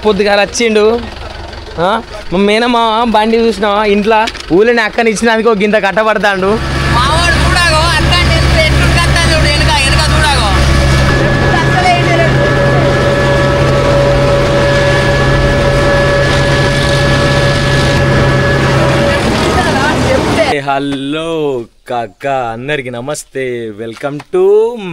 పొద్దుగాల వచ్చిండు మా మేనమా బండి చూసినావా ఇంట్లో ఊళ్ళని అక్కని ఇచ్చినందుకు ఒక గింత కట్టబడతాడు. హలో కాక అందరికి నమస్తే, వెల్కమ్ టు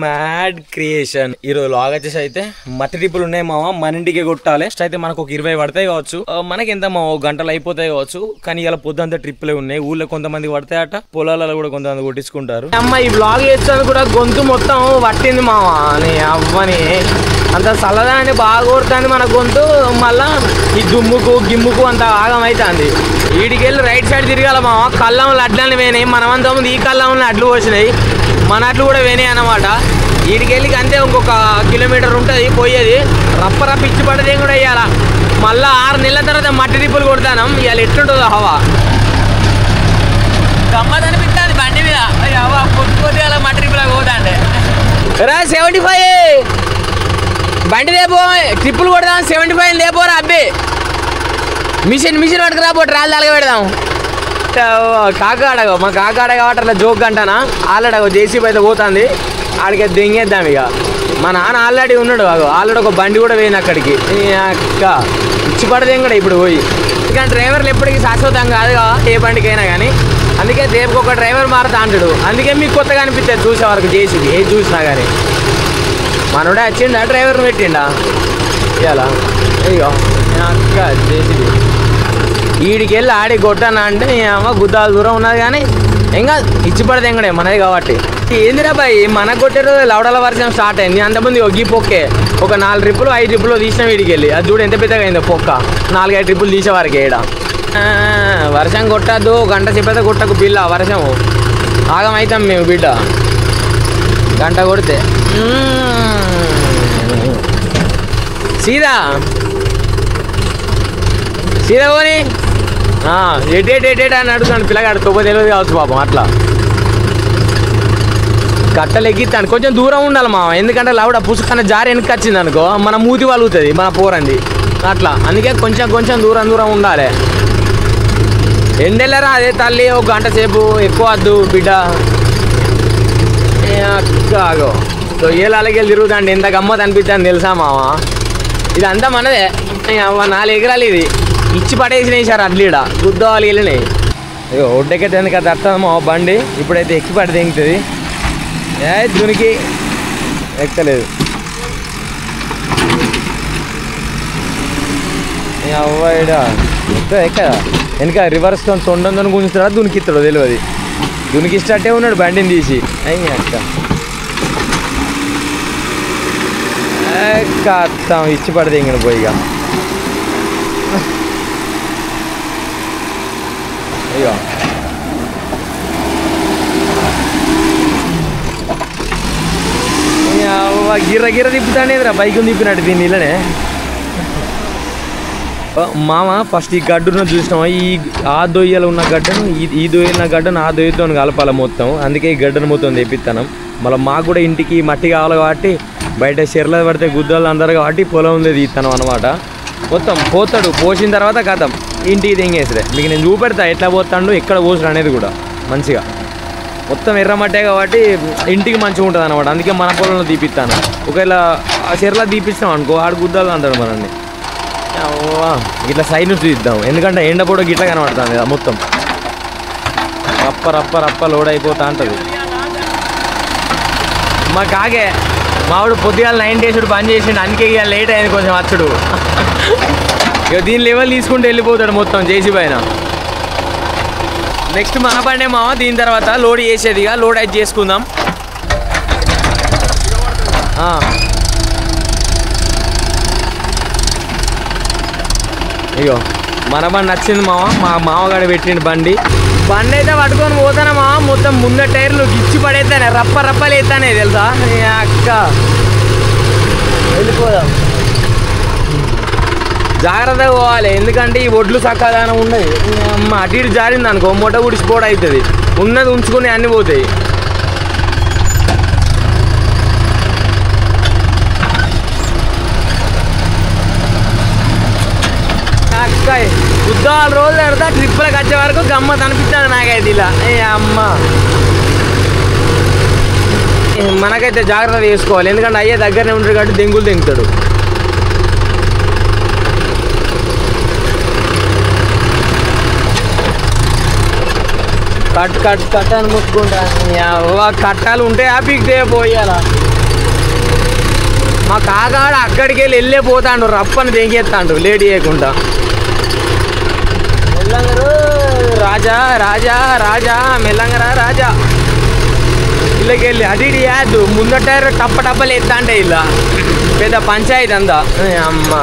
మ్యాడ్ క్రియేషన్. ఈరోజు లాగ్ వచ్చేసి అయితే మట్టి ట్రిప్పులు ఉన్నాయి మామ, మన ఇంటికి కొట్టాలి. అయితే మనకు ఒక 20 పడతాయి కావచ్చు, మనకి ఎంత మా గంటలు అయిపోతాయి కావచ్చు. కానీ ఇలా పొద్దుంతా ట్రిప్పులే ఉన్నాయి. ఊళ్ళో కొంతమంది పడతాయట, పొలాలలో కూడా కొంతమంది కొట్టించుకుంటారు. అమ్మ ఈ బ్లాగ్ చేస్తాను కూడా గొంతు మొత్తం పట్టింది మామ అని అవ్వని, అంత చల్లదాన్ని బాగా కొడుతుంది మన గొంతు. మళ్ళా ఈ దుమ్ముకు గిమ్ముకు అంత ఆగం అవుతుంది. వీడికెళ్ళి రైట్ సైడ్ తిరగాల మామ. కళ్ళంలో అడ్లని పోయినాయి, మనమంతా ముందు ఈ కళ్ళంలో అడ్లు పోసినాయి, మన అట్లు కూడా పోయినాయి అన్నమాట. వీడికెళ్ళి అంతే ఇంకొక కిలోమీటర్ ఉంటుంది పోయేది. రప్ప ఇచ్చి పడదేం కూడా వేయాల. మళ్ళీ 6 నెలల తర్వాత మట్టి ట్రిప్పులు కొడతాను. ఇవాళ ఎట్లుంటుందో హవా గమ్మత్ అనిపిస్తుంది బండి మీద. హవా పొద్దుపోతే అలా మట్టి ట్రిప్పులా పోతా అంటే రా 75 బండి లేపో, ట్రిప్పులు కొడదాం. 75 లేపోరా అబ్బే. మిషన్ పట్టుకు రాబోటు రాళ్ళు తలగ పెడదాం. కాకాడగో మా కాకాడ కాబట్టి అట్లా జోక్ అంటానా. ఆల్రెడీ జేసీబీ అయితే పోతుంది, ఆడికి దెంగేద్దాం ఇక. మా నాన్న ఆల్రెడీ ఉన్నాడు, ఆల్రెడీ ఒక బండి కూడా పోయింది అక్కడికి. అక్క ఇచ్చి పడదేం కూడా ఇప్పుడు పోయి. ఇంకా డ్రైవర్లు ఎప్పటికీ శాశ్వతం కాదుగా ఏ బండికైనా కానీ. అందుకే రేపు ఒక డ్రైవర్ మారుతా అంటాడు. అందుకే మీకు కొత్తగా అనిపించేది చూసే వరకు జేసీబీ ఏది చూసినా కానీ. మనోడే వచ్చిండా డ్రైవర్ని పెట్టిండా ఇలా. అయ్యో అక్క జేసీబీ వీడికి వెళ్ళి ఆడి కొట్టానా అంటే అమ్మ గుద్దాల దూరం ఉన్నది. కానీ ఇంకా ఇచ్చి పడితే ఎంగడే మనది కాబట్టి. ఏందిరా బాయ్ మనకు కొట్టారు లవడల వర్షం స్టార్ట్ అయింది. అంతమంది ఒగ్గి పొక్కే ఒక 4 ట్రిప్పులు 5 ట్రిప్పులు తీసిన వీడికి వెళ్ళి. అది చూడు ఎంత పెద్దగా అయిందో పొక్క. 4-5 ట్రిప్పులు తీసేవారికి ఏడ వర్షం కొట్టద్దు. గంట చెప్పేదా కొట్టకు పిల్ల, వర్షం ఆగం అవుతాం మేము బిడ్డ గంట కొడితే. సీదా పోని ఎటేట్ అని అడుగుతాను పిల్లగాడు. తొక్క తెలియదు కావచ్చు పాపం. అట్లా కట్టలు ఎక్కిస్తాను. కొంచెం దూరం ఉండాలి మామ, ఎందుకంటే లౌడ పుసుకన్నా జారి వెనక్కి వచ్చింది అనుకో మన మూతి వలుగుతుంది మన పోరంది అట్లా. అందుకే కొంచెం దూరం ఉండాలి. ఎండెళ్ళరా అదే తల్లి ఒక గంట సేపు ఎక్కువ వద్దు బిడ్డ. అక్కగో అలాగే తిరుగుతాండి. ఎంత గమ్మత్ అనిపిస్తుంది తెలుసా మామ. ఇదంతా మనదే. 4 ఎకరాలు ఇది ఇచ్చి పడేసినాయి సార్ అడ్లీడ గుద్దవాళ్ళు వెళ్ళినాయి. ఇక ఒడ్డెక్కైతే ఎందుకు అది అర్థం మా బండి. ఇప్పుడైతే ఎక్కి పడి తెంగుతుంది. దునికి ఎక్కలేదు అవ్వడా ఎక్క ఎక్క వెనక రివర్స్ తొండంతో గుంజుతాడా దునికిస్తాడో తెలియదు. దునికిస్తట్టే ఉన్నాడు బండిని తీసి. అయ్యి అక్క అత్తం ఇచ్చి పడితే ఇంక పోయిగా. అయ్యో గిర్ర తిప్పుతానేదిరా బైకుని తిప్పినట్టు దీన్ని ఇలానే. మామ ఫస్ట్ ఈ గడ్డును చూసినామా, ఆ దొయ్యలు ఉన్న గడ్డను ఈ దొయ్యల గడ్డను ఆ దొయ్యతో కలపాలి మొత్తం. అందుకే ఈ గడ్డను మొత్తం తెప్పిస్తాను. మళ్ళీ మాకు కూడా ఇంటికి మట్టి కావాలి కాబట్టి బయట చెర్ల పడితే గుద్దలు అందరు కాబట్టి పొలం ఉంది తీస్తాను అనమాట. మొత్తం పోతాడు, పోసిన తర్వాత కథం ఇంటికి తెంగేసరే. మీకు నేను చూపెడతా ఎట్లా పోతాడు ఎక్కడ పోసాడు అనేది కూడా మంచిగా. మొత్తం ఎర్రమట్టే కాబట్టి ఇంటికి మంచిగా ఉంటుంది అనమాట. అందుకే మన పొలంలో తీపిస్తాను. ఒకవేళ ఆ చెర్ల తీపిస్తాం అనుకో ఆడు గుద్దలు అంటాడు మనల్ని. ఇట్లా సైడ్ నుంచి తీద్దాం, ఎందుకంటే ఎండ కూడా గిట్లా కనబడుతుంది కదా మొత్తం. రప్ప లోడ్ అయిపోతా ఉంటుంది. మా కాగే మావాడు పొద్దుగాల 9 డేస్ పని చేసిండు. అందుకే ఇక లేట్ అయింది కొంచెం వచ్చుడు. ఇక దీని లెవెల్ తీసుకుంటూ వెళ్ళిపోతాడు మొత్తం జేసీ పైన. నెక్స్ట్ మన బండే మామ. దీని తర్వాత లోడ్ చేసేది, ఇక లోడ్ అయితే చేసుకుందాం. ఇగో మన బండి నచ్చింది మామ. మా మామగాడు పెట్టిండు బండి అయితే పట్టుకొని పోతానా మామ. మొత్తం ముందర టైర్లు గిచ్చి పడేస్తానే, రప్పలు ఎత్తానే తెలుసా. అక్క వెళ్ళిపోదాం, జాగ్రత్తగా పోవాలి. ఎందుకంటే ఈ ఒడ్లు చక్కగానే ఉన్నాయి. అటు ఇటు జారింది అనుకో మొట్ట ఉడిచిపోవడం అవుతుంది. ఉన్నది ఉంచుకొని అన్నీ పోతాయి. 4 రోజులు పెడతా ట్రిప్పులకు వచ్చే వరకు గమ్మత్ అనిపిస్తాను నాకైతే ఇలా. అమ్మ మనకైతే జాగ్రత్త తీసుకోవాలి, ఎందుకంటే అయ్యే దగ్గరనే ఉంటాడు కాబట్టి దెంగులు దెంగుతాడు. కట్ కట్ కట్ అని ముట్టుకుంటా కట్టాలు ఉంటే హ్యాపీకి పోయాలా. మా కాగాడు అక్కడికి వెళ్ళే పోతాడు, రప్పని దెంగేస్తాడు లేట్ చేయకుండా. మెల్లంగరు రాజా రాజా రాజా మెల్లంగరా రాజా. ఇళ్ళకి వెళ్ళి అటు ఇటు యాదు ముందట టప్ప టప్పలు ఎత్తా అంటే ఇలా పెద్ద పంచాయతీ అంతా. అమ్మ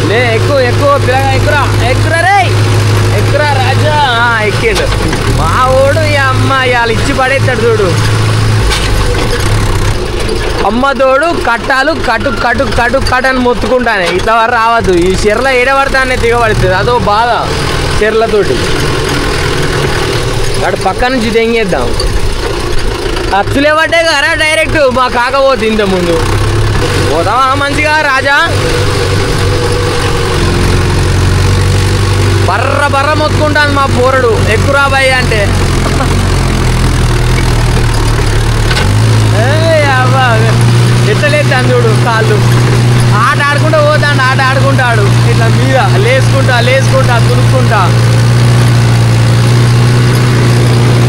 లే ఎక్కువ ఎక్కువ పిల్లగా ఎక్కురా ఎక్కురా రే ఎక్కురా రాజా. ఎక్కిండు మా ఓడు. ఈ అమ్మ ఇవాళ ఇచ్చి పడేస్తాడు చూడు. అమ్మ తోడు కట్టాలు కటు కటు కటు కట్ అని మొత్తుకుంటానే. ఇట్లా వరకు రావద్దు, ఈ చెర్ల ఏడబడతానే దిగబడుతుంది, అదో బాధ చెర్లతోటి. అటు పక్క నుంచి దెంగేద్దాం. అచ్చులే పడ్డాయి కదా డైరెక్ట్ మా కాకపోతే ఇంత ముందు పోదామా మంచిగా రాజా. బర్ర బర్ర మొత్తుకుంటాను మా పోరడు ఎక్కురా బాయ్ అంటే. ఎట్టలేదు చూడు కాళ్ళు ఆట ఆడుకుంటూ పోతాడు, ఆట ఆడుకుంటాడు ఇట్లా మీద లేసుకుంటా లేసుకుంటా తునుక్కుంటా.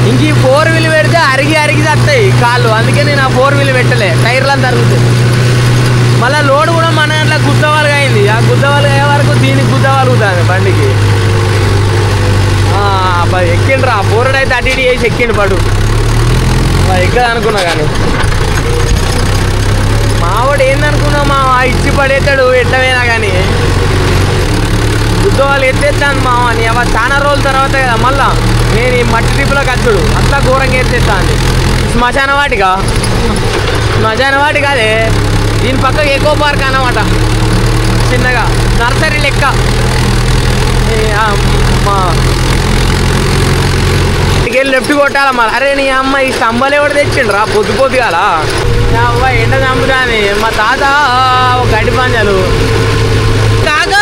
ఇంక ఈ 4 వీలు పెడితే అరిగి అరిగి తస్తాయి కాళ్ళు, అందుకే నేను ఆ 4 వీలు పెట్టలే, టైర్లను తరుగుతాయి. మళ్ళీ లోడ్ కూడా మన దాంట్లో గుద్దవాలుగా అయింది, ఆ గుద్దవాలుగా అయ్యే వరకు దీనికి గుద్దవాలుగుతుంది బండికి. ఎక్కిండ్రా పోరడైతే అటు ఇటు చేసి ఎక్కిండు పడు ఎక్కద అనుకున్నా. కానీ మావాడు ఏందనుకున్నావు మా ఇచ్చి పడేస్తాడు ఎట్టవైనా కానీ. గుద్దవాళ్ళు ఎత్తేస్తాను మావ అని అవ చాలా రోజుల తర్వాత కదా మళ్ళా నేను ఈ మట్టి ట్రిప్పులోకి వచ్చాడు అంతా ఘోరంగా ఎత్తేస్తాను. శ్మశాన వాటిగా శ్మశాన వాటి కాదే, దీని పక్కకి ఎకో పార్క్ అన్నమాట, చిన్నగా నర్సరీ లెక్క. వెళ్ళి లెఫ్ట్ కొట్టాల మరి. అరే నీ అమ్మ ఈ స్తంభాలు ఎవరు తెచ్చిండ్రా పొద్దు పొద్దుగాల. అవ్వ ఎండ చంపుతాని మా తాత గడ్డి పంజాలు. కాగా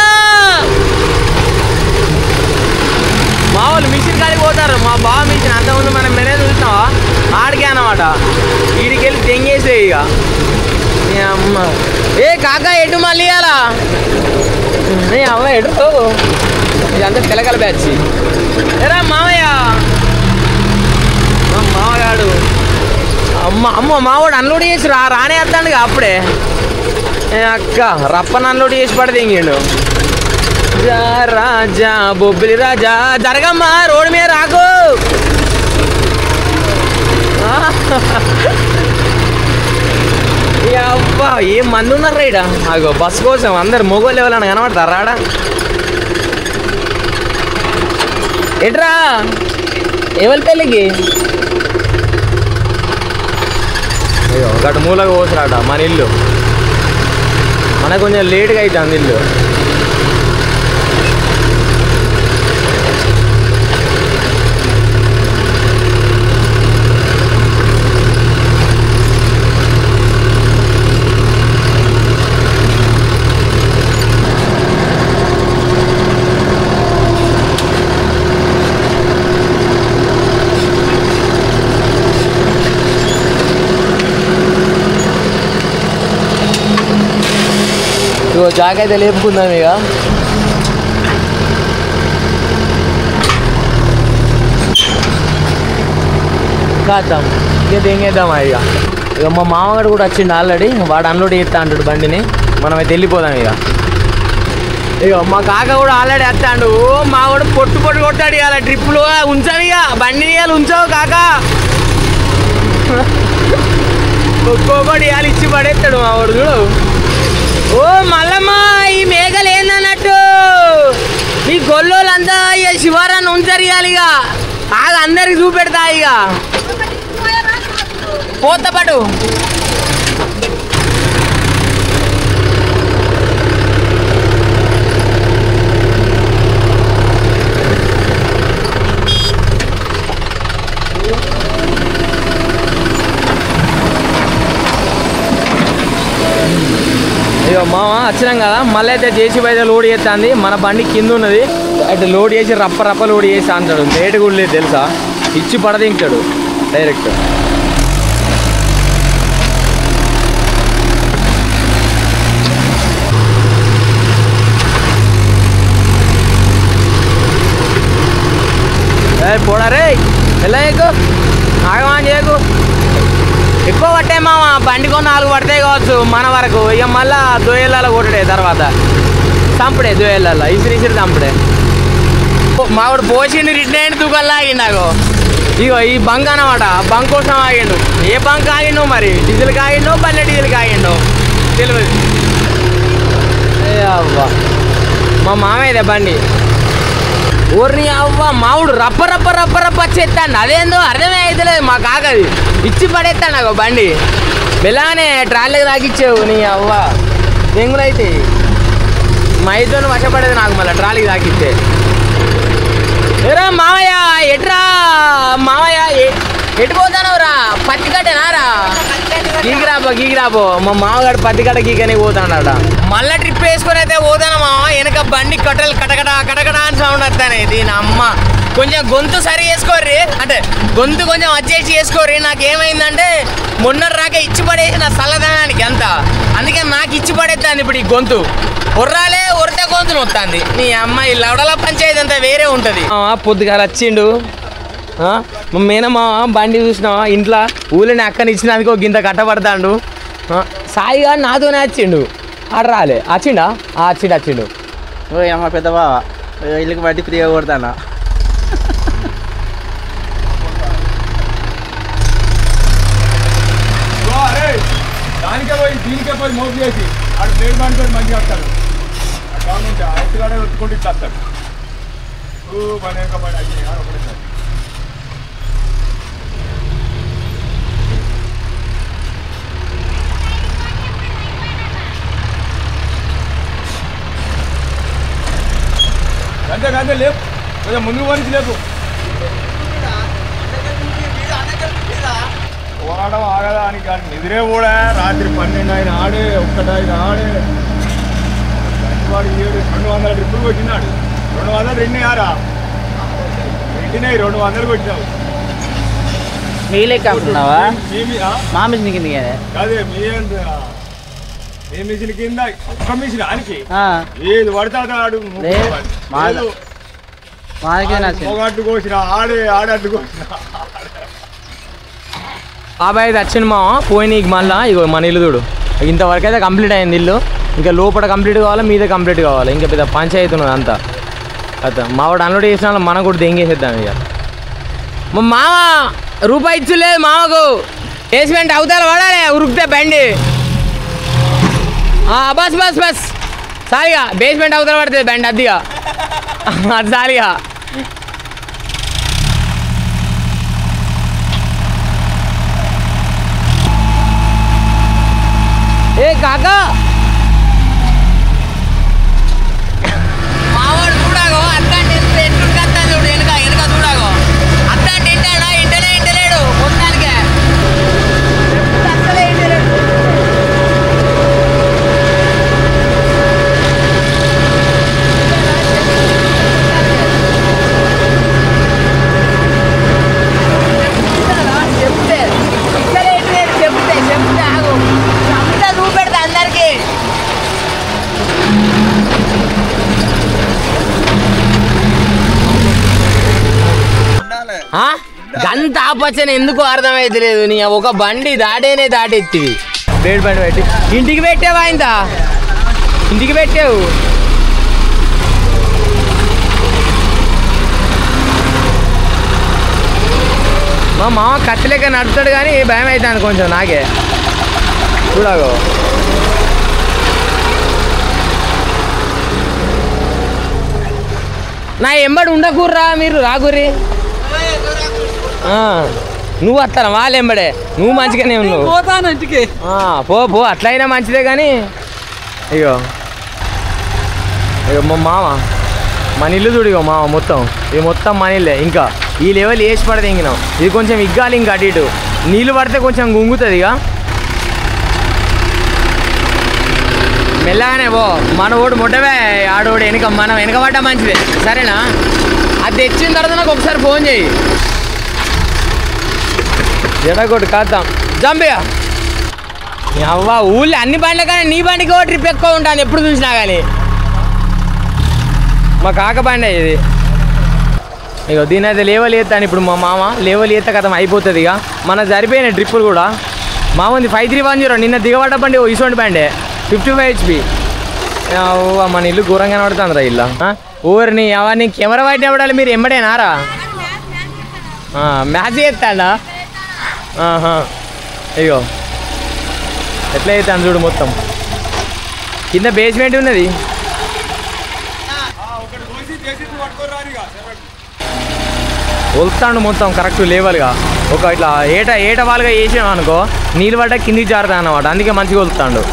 మా వాళ్ళు మిషన్ కాడికి పోతారు, మా బావ మిషన్ అంతకుముందు మనం మెనే చూసినావా ఆడికే అన్నమాట. వీడికి వెళ్ళి తెంగేసే ఇక. అమ్మ ఏ కాకా ఎటు మళ్ళీ అలా అమ్మ ఎటు ఇదంతా పిల్లకల బ్యాచ్. ఎరా మామయ్య మామగాడు అమ్మ మావాడు అన్లోడ్ చేసి రానే వస్తాడుగా అప్పుడే. అక్క రప్పని అన్లోడ్ చేసి పడితే ఇంకేండు రాజా బొబ్బిలి రాజా. జరగమ్మా రోడ్డు మీద రాకు. అబ్బా ఏం మంది ఉన్నారు రైడా. అగో బస్సు కోసం అందరు మొగోళ్ళు ఎవరైనా కనబడతారు రాడా. ఎట్రా ఎవరి పెళ్ళికి అయ్యో గటు మూలగా పోసరాట మన ఇల్లు. మనకు కొంచెం లేట్గా అవుతుంది ఇల్లు. ఇగో జాకైతే లేపుకుందాం ఇక. కాద్దాం ఇక తెంగేద్దామా ఇక. ఇక మా మామగాడు కూడా వచ్చిండు ఆల్రెడీ, వాడు అన్లోడ్ చేస్తా అంటాడు బండిని, మనమైతే వెళ్ళిపోదాం ఇక. ఇక మా కాక కూడా ఆల్రెడీ వస్తాడు. మా వాడు పొట్టు పొట్టు కొట్టాడు ఇవాళ ట్రిప్పులు. ఉంచావు ఇక బండిని ఇవాళ ఉంచావు కాక. ఒక్కొక్కటి ఇవాళ ఇచ్చి పడేస్తాడు మా వాడు చూడు. ఓ మల్లమ్మ ఈ మేఘలు ఏందన్నట్టు ఈ గొల్లోళ్ళంతా ఇక శివారాన్ని ఉంచారు ఇవ్వాలి. ఇక ఆగ అందరికి చూపెడతా ఇక పోతా పటు. ఇక ఇక మామ వచ్చినాం కదా, మళ్ళీ అయితే జేసీబీ అయితే లోడ్ చేస్తుంది. మన బండి కింద ఉన్నది, అయితే లోడ్ చేసి రప్ప లోడ్ చేసి అంటాడు. రేటు కూడా లేదు తెలుసా, ఇచ్చి పడదించాడు డైరెక్ట్. పోడా రే ఎలా ఎక్కువ ఆగమని చేయకు. ఎక్కువ పట్టాయి మామ, బండికో 4 పడతాయి కావచ్చు మన వరకు. ఇక మళ్ళా దోయలలో కొట్టడే, తర్వాత చంపుడే దోయలలో ఇసిరి చంపుడే. మావాడు పోసిండు రిటైన్ దుకాణంలో ఆగిండు. నాకు ఇగో ఈ బంక్ అనమాట, బంక్ కోసం ఆగిండు. ఏ బంక్ ఆగిండు మరి, డీజిల్కి ఆగిండు పల్లె డీజిల్కి ఆగిండు తెలియదు. ఏ అవ్వ మా మామయ్యదే బండి. ఊరిని అవ్వ మావుడు రప్ప చేస్తాడు. అదేందో అర్థమే అవుతలేదు మా కాకది, ఇచ్చి పడేస్తాడు నాకు బండి. వెళ్ళగానే ట్రాలీకి తాకిచ్చావు నీ అవ్వ దెంగులైతే. మా ఐదుతో వశపడేది నాకు, మళ్ళీ ట్రాలీకి తాకిచ్చే. ఏరా మామయ్య ఎట్రా మామయ్య ఎటు పోతానవు రా, పత్తి కట్టేనారా? గీగిరాబో మా మామగాడు పత్తి కట్ట గీకనే పోతాడట. మళ్ళీ ట్రిప్ వేసుకొని అయితే పోతాను మామ. వెనక బండి కట్టలు కటకట అని సౌండ్ వస్తానే. దీని అమ్మ కొంచెం గొంతు సరి చేసుకోర్రి, అంటే గొంతు కొంచెం అడ్జస్ట్ చేసుకోర్రి. నాకేమైందంటే మొన్న రాక ఇచ్చి పడేసి నా చల్లదనానికి అంత, అందుకే నాకు ఇచ్చి పడేస్తాను ఇప్పుడు ఈ గొంతు. ఉరతే గొంతును వస్తుంది నీ అమ్మాయి. లవడల పంచాయతీ అంతా వేరే ఉంటుంది. పొద్దుగాల వచ్చిండు మా మేనమా, బండి చూసినావా ఇంట్లో ఊళ్ళని అక్కని ఇచ్చినందుకు గింత కట్టబడతాడు. సాయిగా నాతోనే వచ్చిండు, ఆడ రాలే. వచ్చిండా? వచ్చిండు. ఓ అమ్మ పెద్ద బావ ఇల్లుకి బట్టి ఫ్రీగా కొడతానా. దానికే పోయి దీనికే పోయి మోపు చేసి ఆడు ప్లేట్ బండి పోయి మంచిగా వస్తాడు. గవర్నమెంట్ ఐదుగాడే వచ్చుకుంటూ ఇట్లా వస్తాడు. పని యొక్క పని అది ఒకటేసారి. అంతే లేపు, కొంచెం ముందుకు పోనికి లేపు. పోరాటం ఆగదా అని కానీ నిద్రే కూడా రాత్రి 12 ఆయన ఆడే, 1 ఆయన ఆడే. వాడు 200 ట్రిప్పులు కొట్టినాడు. 200 రెండున్నారా, రెండున్నాయి 200 కొట్టినావు. మీ లెక్క అంటున్నావా? మా మిషన్ కింద అదే మీ మిషన్ కింద ఒక్క మిషన్ ఆనికి ఏది పడతాడు. మొగట్టు కోసిన ఆడట్టు కోసిన. బాబాయ్ అయితే వచ్చింది మా పోయి నీకు మళ్ళీ. ఇగో మన ఇల్లు చూడు, ఇంతవరకు అయితే కంప్లీట్ అయింది ఇల్లు. ఇంకా లోపల కంప్లీట్ కావాలి, మీద కంప్లీట్ కావాలి. ఇంకా పెద్ద పంచాయతీ ఉన్నది అంతా. అదే మావాడు అన్లోడ్ చేసిన వాళ్ళు మనం కూడా దెంగేసేద్దాం. ఇక మా మామ రూపాయి ఇచ్చలేదు మామకు. బేస్మెంట్ అవుతారు పడాలి ఉరుకుతే బండి. బస్ సారిగా బేస్మెంట్ అవుతార పడుతుంది బండి అద్దిగా, అది సారిగా. ఏ కాకా మావాడు చూడాగో అత్తంటే ఎట్లుంటే అత్తాను చూడు. వెనక చూడాగో అత్తంటే ఇంటాడా, ఇంటలేడు మొత్తానికే అసలే ఇంటలేడు. చెప్తే ఆగు అంతా చూపెడతా అందరికి. గంత ఆపచ్చని ఎందుకు అర్థమైతే లేదు. నీ ఒక బండి దాటెత్తివి. వేడి బండి పెట్టి ఇంటికి పెట్టావా? ఇంటికి పెట్టావు. మా మామ కత్తిలేక నడుపుతాడు కానీ భయం అవుతాను కొంచెం నాకే. చూడాగో నా ఎంబడి ఉండకూర్రా, మీరు రాకూర్రి. నువ్వు వస్తాను వాళ్ళు ఎంబడే, నువ్వు మంచిగానే ఉన్నావు. పోతాను ఇంటికి. పో అట్లయినా మంచిదే కానీ. ఇగో మా మామ మన ఇల్లు చూడు. ఇగో మామ మొత్తం ఇది మొత్తం మన ఇల్లే. ఇంకా ఈ లెవెల్ వేసి పడితే ఇంకినాం. ఇది కొంచెం ఇగ్గాలి, ఇంకా అటు ఇటు నీళ్ళు పడితే కొంచెం గుంగుతుంది. ఇక మెల్లగానే పో మన ఓడు ముట్టవే ఆడోడు వెనక మనం వెనకబడ్డా మంచిదే సరేనా అది తెచ్చిన తర్వాత నాకు ఒకసారి ఫోన్ చేయి జడగొట్టు కాద్దాం జంపిగా అవ్వ ఊళ్ళో అన్ని బండ్ల కానీ నీ బండికి ఓ ట్రిప్ ఎక్కువ ఉంటాను ఎప్పుడు చూసినా కానీ మా కాక బండి ఇది ఇక దీని అయితే లేవలు ఎత్తాను ఇప్పుడు మా మామ లేవలు ఎత్త కథం అయిపోతుంది ఇక మన సరిపోయిన ట్రిప్పులు కూడా మామంది 5310 నిన్న దిగబడ్డ బండి ఇటువంటి బండే 55 HP మన ఇల్లు ఘోరంగా పడుతుందిరా ఇల్లు ఊరిని అవన్నీ కెమెరా పట్టినప్పుడు మీరు ఎంబడేనారా మ్యాచ్ చేస్తాడా ఇగో ఎట్లా అవుతాను చూడు మొత్తం కింద బేస్మెంట్ ఉన్నది వలుస్తాడు మొత్తం కరెక్ట్ లేవల్గా ఒక ఇట్లా ఏట వాళ్ళగా వేసాం అనుకో నీళ్ళు పడ్డ కిందికి జారుతాయి అన్నమాట అందుకే మంచిగా వలుస్తాడు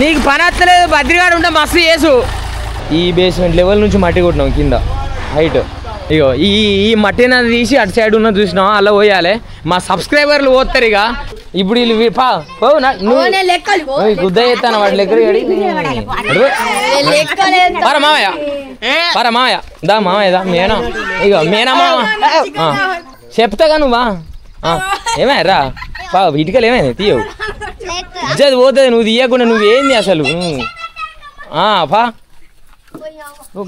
నీకు పని వస్తలేదు బద్రిగాడు ఉంటే మస్తు చేసు ఈ బేస్మెంట్ లెవెల్ నుంచి మట్టి కొట్టినాం కింద హైట్ ఇగో ఈ మట్టిని తీసి అటు సైడ్ ఉన్న చూసినాం అలా పోయాలి మా సబ్స్క్రైబర్లు పోతారు ఇక ఇప్పుడు వీళ్ళు గుద్ద చేస్తాను వాటి లెక్కరు మామయ్య మామయ్య దా మామయ్య దా మేనా ఇగో మేనా మామ చెప్తాగా నువ్వా ఏమయ్యరా పా ఇటుకలు ఏమైంది తీయవు ఇజ్జది పోతుంది నువ్వు తీయకుండా నువ్వేంది అసలు పా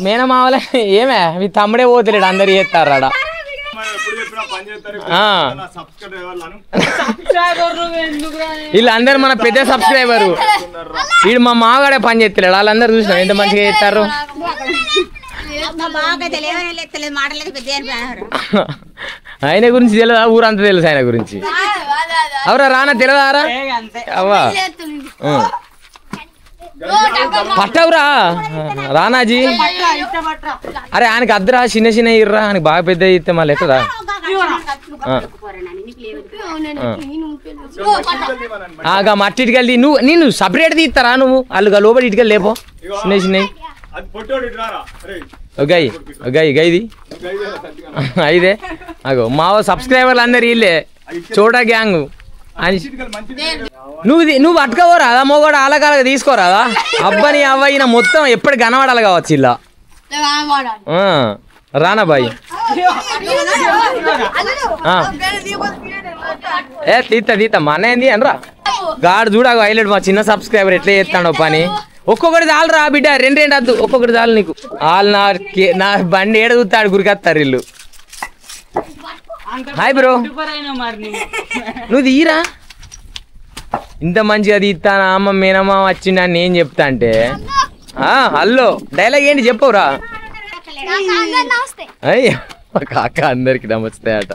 మేనా మావలే ఏమే మీ తమ్ముడే పోతలేడు అందరు చేస్తారాడా వీళ్ళందరూ మన పెద్ద సబ్స్క్రైబరు వీడు మా మామగాడే పని చేస్తలేడు వాళ్ళందరూ చూసినా ఎంత మంచిగా చేస్తారు ఆయన గురించి తెలియదా ఊరంతా తెలుసు ఆయన గురించి అవరా రానా తెలియదారా అవ్వా పట్టవురా రానాజీ అరే ఆయనకి అద్దరా చిన్న చిన్న ఇర్రా ఆయనకి బాగా పెద్ద ఇస్తే మళ్ళీ ఎట్టదా మట్టి ఇటుకెళ్ళి నేను సపరేట్ తీస్తారా నువ్వు వాళ్ళు లోపల ఇటుకెళ్ళి లేపో చిన్న చిన్నవి గైది అయితే అగో మా సబ్స్క్రైబర్లు అందరు వీళ్ళే చోటా గ్యాంగ్ అని నువ్వు పట్టుకోరాదా మొగోడు అలకాలగా తీసుకోరాదా అబ్బని అవ్వయిన మొత్తం ఎప్పుడు కనబడాలి కావచ్చు ఇలా రానా బాయ్ తీత మన ఏంది అనరా గాడు చూడగా హైలైట్ మా చిన్న సబ్స్క్రైబర్ ఎట్లా చేస్తాడో పని ఒక్కొక్కటి చాలు రా బిడ్డ రెండు వద్దు ఒక్కొక్కటి చాలు నీకు వాళ్ళు నా బండి ఏడ చూస్తాడు గురికొస్తారు వీళ్ళు హాయ్ బ్రో నువ్వు తీరా ఇంత మంచిగా తీస్తానా అమ్మ మేనమ్మ వచ్చిండ నేను చెప్తా అంటే హలో డైలాగ్ ఏంటి చెప్పవురా అయ్యా కాక అందరికి నమస్తే అట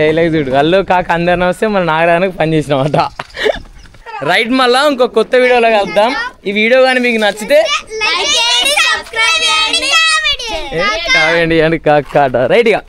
డైలాగ్ చూడు హలో కాక అందరు నమస్తే మన నాగరాజానికి పని చేసినామట రైట్ మళ్ళా ఇంకో కొత్త వీడియోలో కలుద్దాం ఈ వీడియో కానీ మీకు నచ్చితే కావండి అని కాక రైట్గా